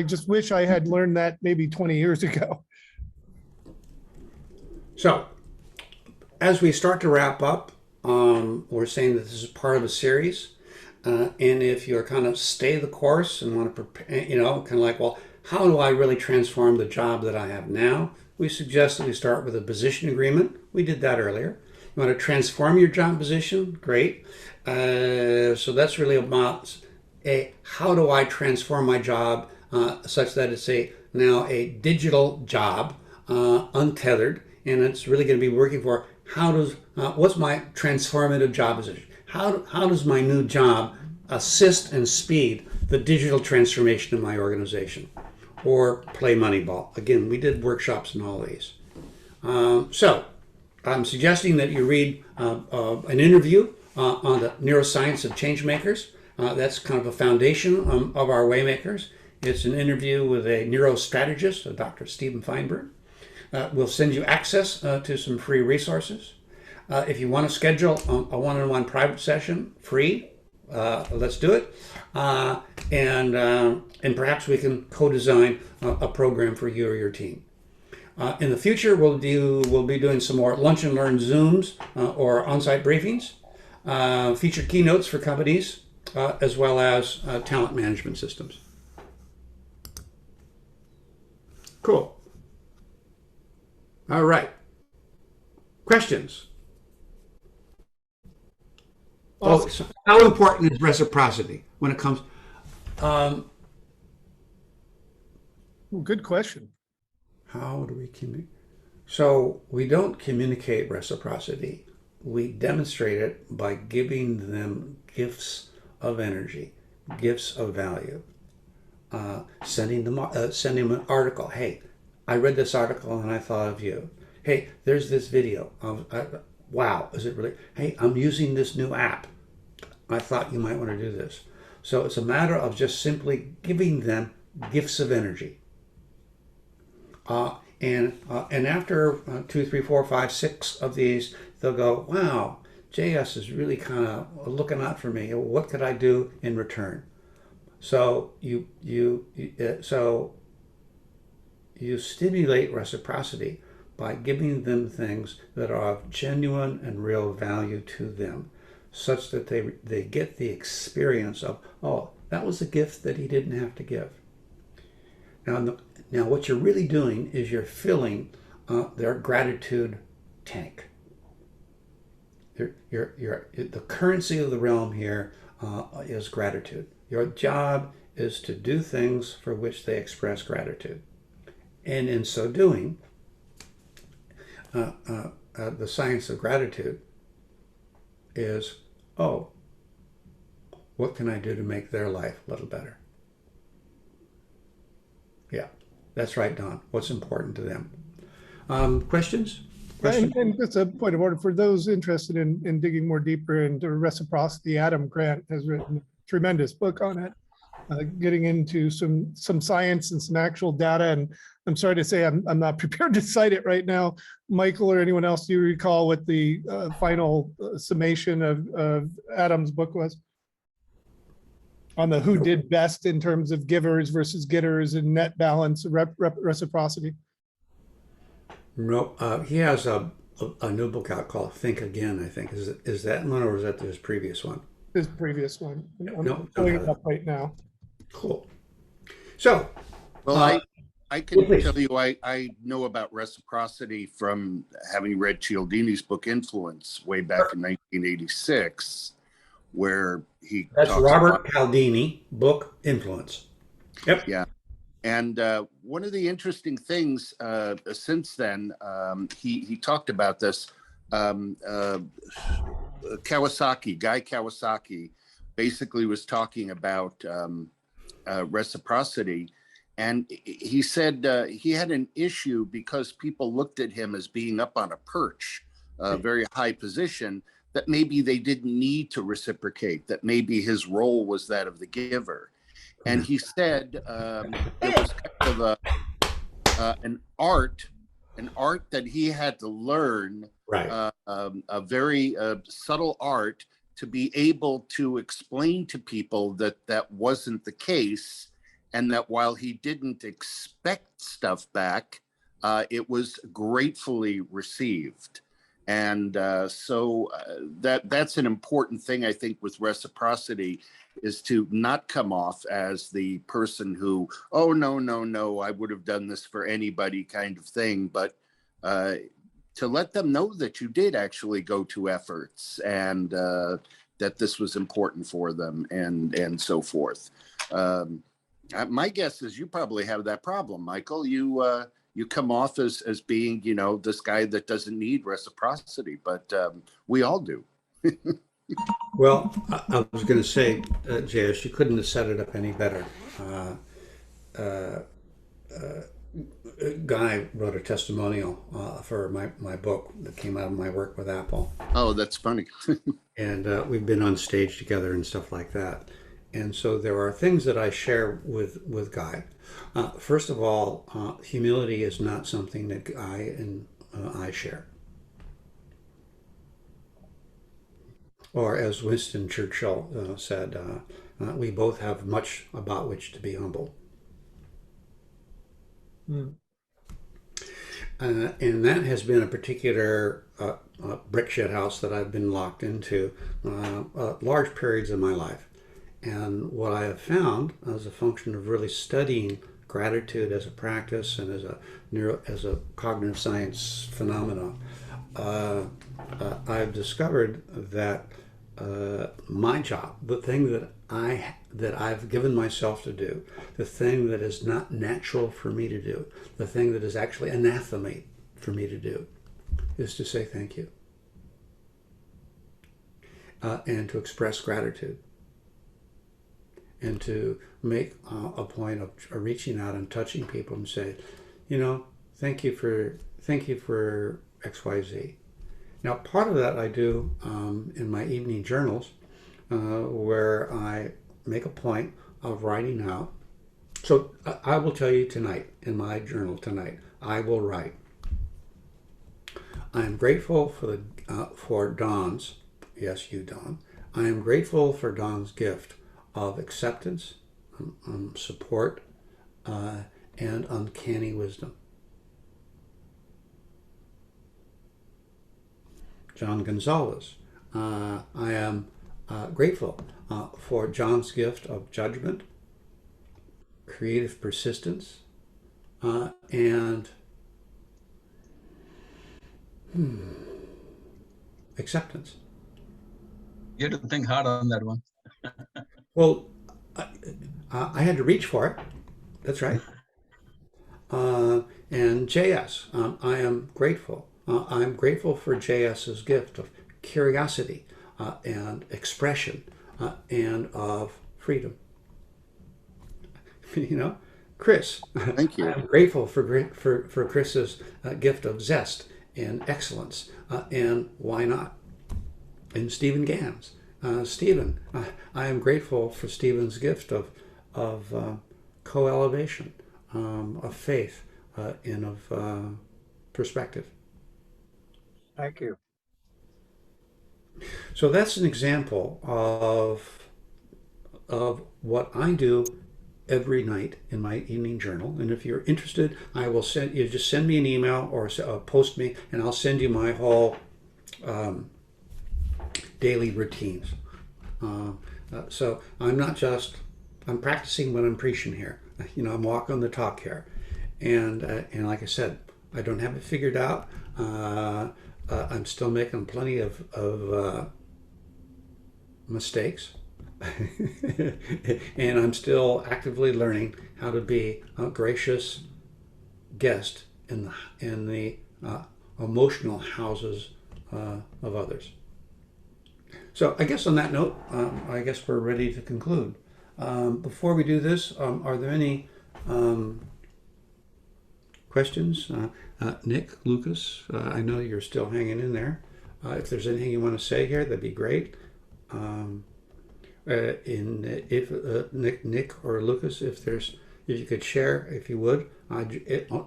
just wish I had learned that maybe 20 years ago. So as we start to wrap up, we're saying that this is part of a series. And if you're kind of stay the course and want to prepare, kind of like, well, how do I really transform the job that I have now? We suggest that we start with a position agreement. We did that earlier. You want to transform your job position? Great. So that's really about how do I transform my job such that it's now a digital job, untethered, and it's really going to be working for what's my transformative job position? How does my new job assist and speed the digital transformation of my organization? Or play Moneyball. Again, we did workshops in all these. So I'm suggesting that you read an interview on the neuroscience of change makers. That's kind of a foundation of our Waymakers. It's an interview with a neurostrategist, Dr. Stephen Feinberg. We'll send you access to some free resources. If you want to schedule a one-on-one private session, free, let's do it. And perhaps we can co-design a program for you or your team. In the future, we'll be doing some more lunch and learn Zooms or on-site briefings, featured keynotes for companies, as well as talent management systems. Cool. All right. Questions? Oh, so how important is reciprocity when it comes? Good question. How do we communicate? So we don't communicate reciprocity. We demonstrate it by giving them gifts of energy, gifts of value. Sending them an article. Hey, I read this article and I thought of you. Hey, there's this video. Wow, is it really? Hey, I'm using this new app. I thought you might want to do this. So it's a matter of just simply giving them gifts of energy. And after 2, 3, 4, 5, 6 of these, they'll go, wow, JS is really kind of looking out for me. What could I do in return? So you stimulate reciprocity by giving them things that are of genuine and real value to them, such that they get the experience of, oh, that was a gift that he didn't have to give. Now what you're really doing is you're filling their gratitude tank. The currency of the realm here is gratitude. Your job is to do things for which they express gratitude. And in so doing, the science of gratitude is, oh, what can I do to make their life a little better? Yeah, that's right, Don. What's important to them? Questions? And just a point of order for those interested in digging more deeper into reciprocity. Adam Grant has written a tremendous book on it. getting into some science and some actual data. And I'm sorry to say I'm not prepared to cite it right now. Michael or anyone else, do you recall what the final summation of Adam's book was? On the who did best in terms of givers versus getters and net balance, reciprocity. No, he has a new book out called Think Again, I think. Is that one, or is that his previous one? His previous one. I'm No, pulling it up right now. Cool. So, well, I can please. tell you I know about reciprocity from having read Cialdini's book Influence way back in 1986, where he That's talks Robert about, Cialdini, book Influence. Yep. yeah. And one of the interesting things since then, he talked about this. Kawasaki, Guy Kawasaki, basically was talking about reciprocity. And he said he had an issue because people looked at him as being up on a perch, a very high position, that maybe they didn't need to reciprocate, that maybe his role was that of the giver. And he said it was kind of an art that he had to learn, Right. a very subtle art to be able to explain to people that that wasn't the case, and that while he didn't expect stuff back, it was gratefully received. And so that's an important thing, I think, with reciprocity, is to not come off as the person who, oh, no, I would have done this for anybody kind of thing, but to let them know that you did actually go to efforts, and that this was important for them, and so forth. My guess is you probably have that problem, Michael. You come off as being, this guy that doesn't need reciprocity, but we all do. Well, I was going to say, JS, you couldn't have set it up any better. Guy wrote a testimonial for my book that came out of my work with Apple. Oh, that's funny. And we've been on stage together and stuff like that. And so there are things that I share with Guy. First of all, humility is not something that Guy and I share. Or as Winston Churchill said, we both have much about which to be humble. Mm. And that has been a particular brick shit house that I've been locked into large periods of my life. And what I have found as a function of really studying gratitude as a practice and as a cognitive science phenomena, I've discovered that my job, the thing that I've given myself to do, the thing that is not natural for me to do, the thing that is actually anathemate for me to do, is to say thank you and to express gratitude. And to make a point of reaching out and touching people and say, thank you for XYZ. Now, part of that I do in my evening journals, where I make a point of writing out. So I will tell you tonight, in my journal tonight, I will write, I am grateful for Dawn's, yes, you, Dawn. I am grateful for Dawn's gift of acceptance, support, and uncanny wisdom. John Gonzalez, I am grateful for John's gift of judgment, creative persistence, and acceptance. You have to think hard on that one. Well, I had to reach for it. That's right. And JS, I am grateful. I'm grateful for JS's gift of curiosity and expression and of freedom. Chris. Thank you. I'm grateful for Chris's gift of zest and excellence, and why not? And Stephen Gans. Stephen, I am grateful for Stephen's gift of of co-elevation, of faith, and of perspective. Thank you. So that's an example of what I do every night in my evening journal. And if you're interested, I will send you, just send me an email or post me, and I'll send you my whole daily routines. So I'm practicing what I'm preaching here. I'm walking the talk here. And like I said, I don't have it figured out. I'm still making plenty of mistakes. And I'm still actively learning how to be a gracious guest in the emotional houses of others. So I guess on that note, I guess we're ready to conclude. Before we do this, are there any questions? Nick, Lucas, I know you're still hanging in there. If there's anything you want to say here, that'd be great. If Nick or Lucas, if you could share, if you would,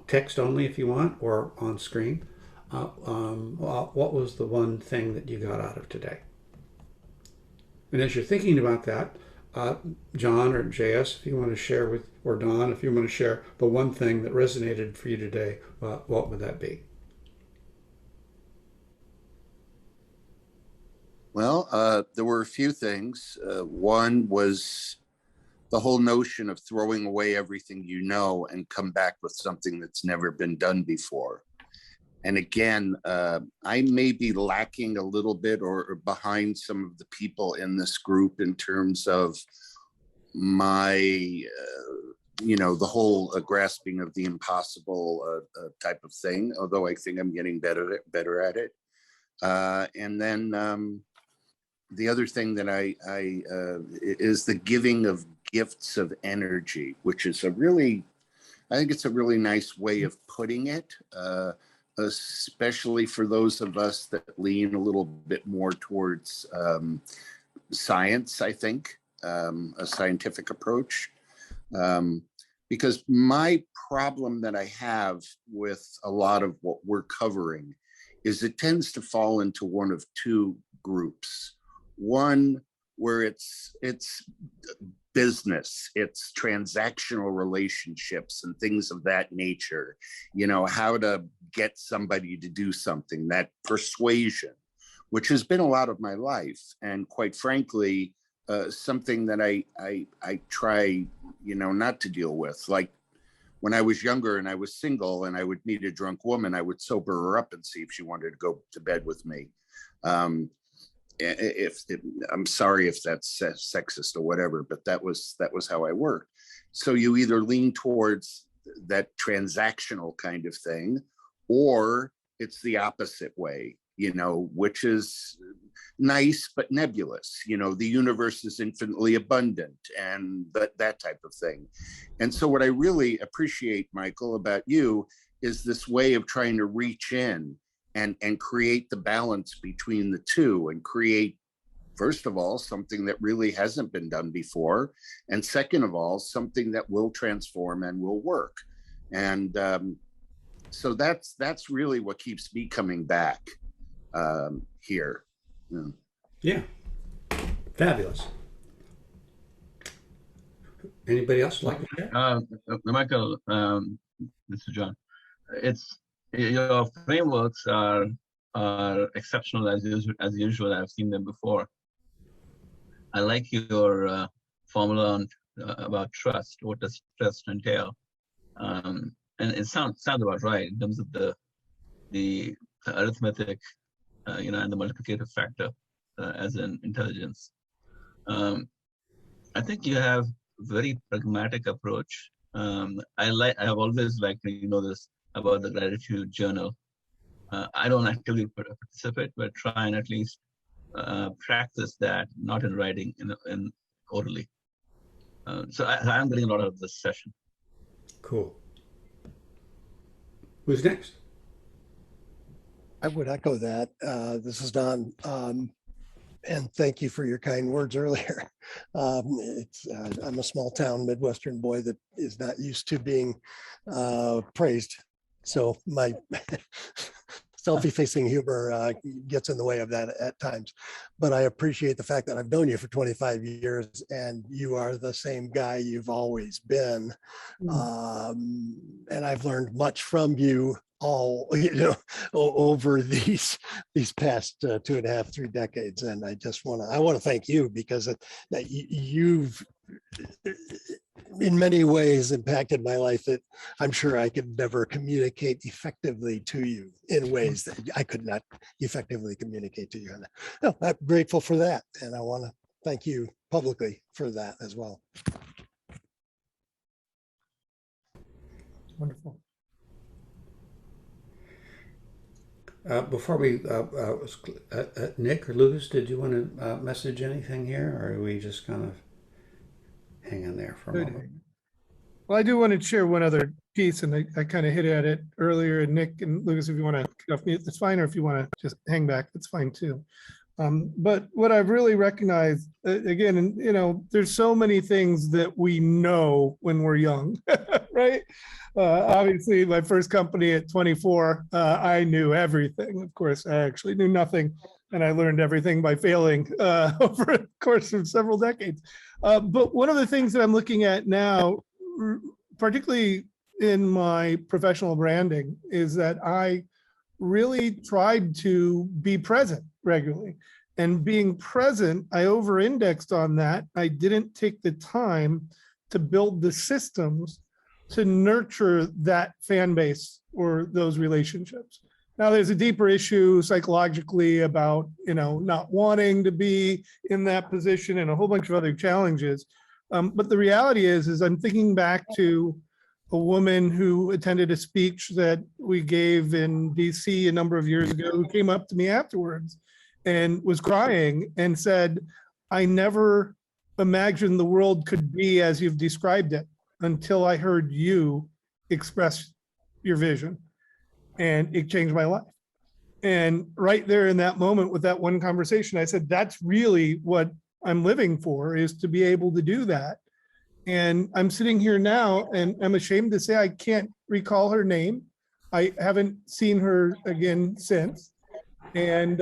text only if you want, or on screen. What was the one thing that you got out of today? And as you're thinking about that, John or JS, if you want to share with, or Don, if you want to share the one thing that resonated for you today, what would that be? Well, there were a few things. One was the whole notion of throwing away everything you know and come back with something that's never been done before. And again, I may be lacking a little bit or behind some of the people in this group in terms of my, the whole grasping of the impossible type of thing, although I think I'm getting better at it. And then the other thing that I is the giving of gifts of energy, which is I think it's a really nice way of putting it, especially for those of us that lean a little bit more towards science, I think, a scientific approach. Because my problem that I have with a lot of what we're covering is it tends to fall into one of two groups. One where it's business, it's transactional relationships and things of that nature, how to get somebody to do something, that persuasion, which has been a lot of my life. And quite frankly, something that I try, not to deal with. Like when I was younger and I was single and I would meet a drunk woman, I would sober her up and see if she wanted to go to bed with me. I'm sorry if that's sexist or whatever, but that was how I worked. So you either lean towards that transactional kind of thing, or it's the opposite way, which is nice but nebulous. The universe is infinitely abundant and that type of thing. And so what I really appreciate, Michael, about you is this way of trying to reach in and create the balance between the two, and create, first of all, something that really hasn't been done before, and second of all, something that will transform and will work. And so that's really what keeps me coming back here. Yeah, fabulous. Anybody else like to share? Michael, this is John. Your frameworks are exceptional as usual. I've seen them before. I like your formula on about trust. What does trust entail? And it sounds about right in terms of the arithmetic, and the multiplicative factor as an intelligence. I think you have a very pragmatic approach. I have always liked this about the gratitude journal. I don't actively participate, but try and at least practice that, not in writing, in orally. So I'm getting a lot out of this session. Cool. Who's next? I would echo that. This is Don. And thank you for your kind words earlier. I'm a small town Midwestern boy that is not used to being praised. So my self-effacing humor gets in the way of that at times. But I appreciate the fact that I've known you for 25 years and you are the same guy you've always been. And I've learned much from you all, over these past 2.5, 3 decades. And I want to thank you because that you've in many ways impacted my life that I'm sure I could never communicate effectively to you in ways that I could not effectively communicate to you. And I'm grateful for that. And I want to thank you publicly for that as well. Wonderful. Before we, Nick or Lucas, did you want to message anything here, or are we just kind of hanging there for a moment? Well, I do want to share one other piece, and I kind of hit at it earlier. And Nick and Lucas, if you want to get off mute, that's fine, or if you want to just hang back, that's fine too. But what I've really recognized, again, and there's so many things that we know when we're young, right? Obviously, my first company at 24, I knew everything. Of course, I actually knew nothing, and I learned everything by failing over the course of several decades. But one of the things that I'm looking at now, particularly in my professional branding, is that I really tried to be present regularly. And being present, I over-indexed on that. I didn't take the time to build the systems to nurture that fan base or those relationships. Now, there's a deeper issue psychologically about, not wanting to be in that position and a whole bunch of other challenges. But the reality is I'm thinking back to a woman who attended a speech that we gave in DC a number of years ago, who came up to me afterwards and was crying and said, I never imagined the world could be as you've described it until I heard you express your vision. And it changed my life. And right there in that moment with that one conversation, I said, that's really what I'm living for, is to be able to do that. And I'm sitting here now and I'm ashamed to say I can't recall her name. I haven't seen her again since. And,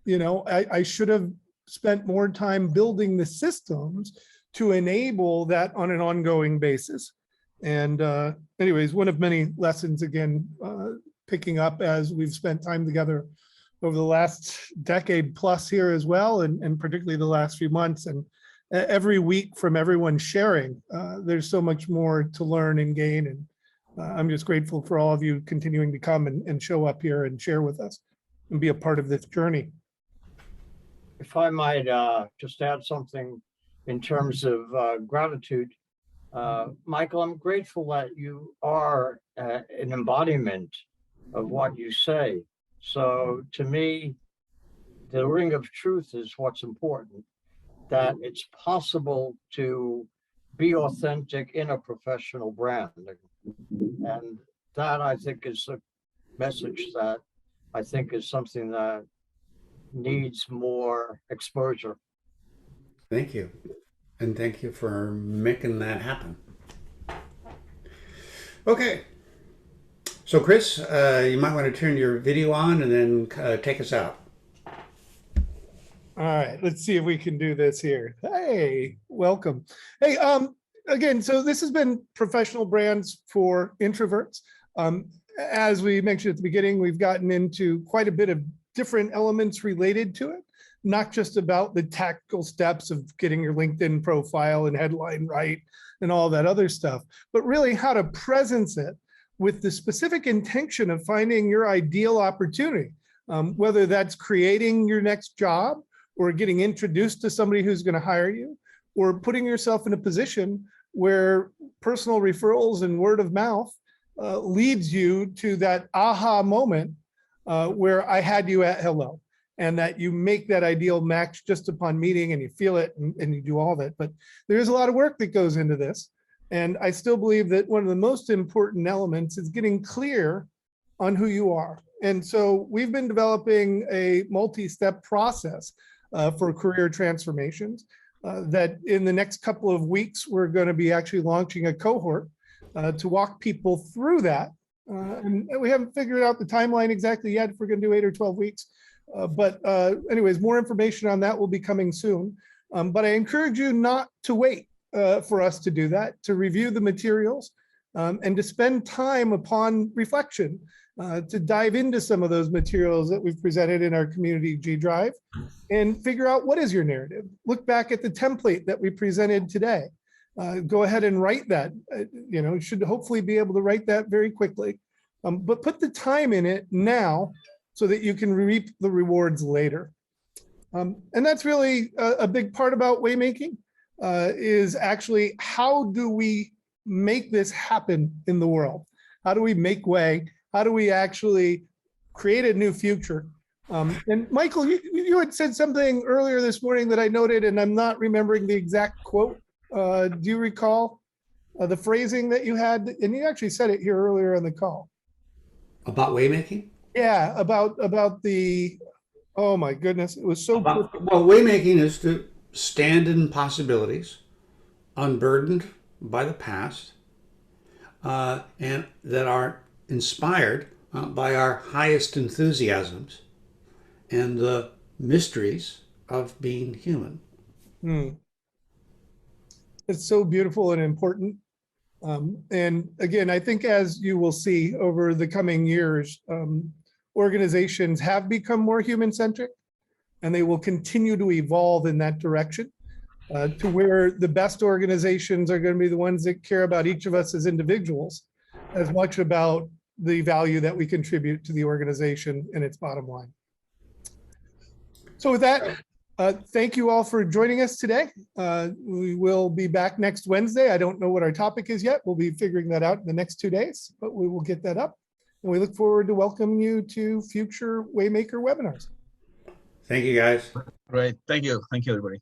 I should have spent more time building the systems to enable that on an ongoing basis. And anyways, one of many lessons, again, picking up as we've spent time together over the last decade plus here as well, and particularly the last few months. And every week from everyone sharing, there's so much more to learn and gain. And I'm just grateful for all of you continuing to come and show up here and share with us and be a part of this journey. If I might just add something in terms of gratitude, Michael, I'm grateful that you are an embodiment of what you say. So to me, the ring of truth is what's important, that it's possible to be authentic in a professional brand. And that, I think, is a message that I think is something that needs more exposure. Thank you. And thank you for making that happen. Okay. So Chris, you might want to turn your video on and then take us out. All right, let's see if we can do this here. Hey, welcome. Hey, again, so this has been Professional Brands for Introverts. As we mentioned at the beginning, we've gotten into quite a bit of different elements related to it, not just about the tactical steps of getting your LinkedIn profile and headline right and all that other stuff, but really how to presence it with the specific intention of finding your ideal opportunity, whether that's creating your next job or getting introduced to somebody who's going to hire you, or putting yourself in a position where personal referrals and word of mouth leads you to that aha moment where I had you at hello, and that you make that ideal match just upon meeting and you feel it and you do all that. But there's a lot of work that goes into this. And I still believe that one of the most important elements is getting clear on who you are. And so we've been developing a multi-step process for career transformations. That in the next couple of weeks, we're going to be actually launching a cohort to walk people through that. And we haven't figured out the timeline exactly yet if we're going to do 8 or 12 weeks. But anyways, more information on that will be coming soon. But I encourage you not to wait for us to do that, to review the materials and to spend time upon reflection, to dive into some of those materials that we've presented in our community G Drive and figure out what is your narrative. Look back at the template that we presented today. Go ahead and write that. You should hopefully be able to write that very quickly, but put the time in it now so that you can reap the rewards later. And that's really a big part about Waymaking, is actually how do we make this happen in the world? How do we make way? How do we actually create a new future? And Michael, you had said something earlier this morning that I noted, and I'm not remembering the exact quote. Do you recall the phrasing that you had? And you actually said it here earlier on the call. About Waymaking? Yeah, about the, oh my goodness, it was so perfect. Well, Waymaking is to stand in possibilities, unburdened by the past, and that are inspired by our highest enthusiasms and the mysteries of being human. It's so beautiful and important. And again, I think as you will see over the coming years, organizations have become more human-centric, and they will continue to evolve in that direction to where the best organizations are going to be the ones that care about each of us as individuals as much about the value that we contribute to the organization and its bottom line. So with that, thank you all for joining us today. We will be back next Wednesday. I don't know what our topic is yet. We'll be figuring that out in the next 2 days, but we will get that up. And we look forward to welcoming you to future Waymaker webinars. Thank you, guys. Great. Thank you. Thank you, everybody.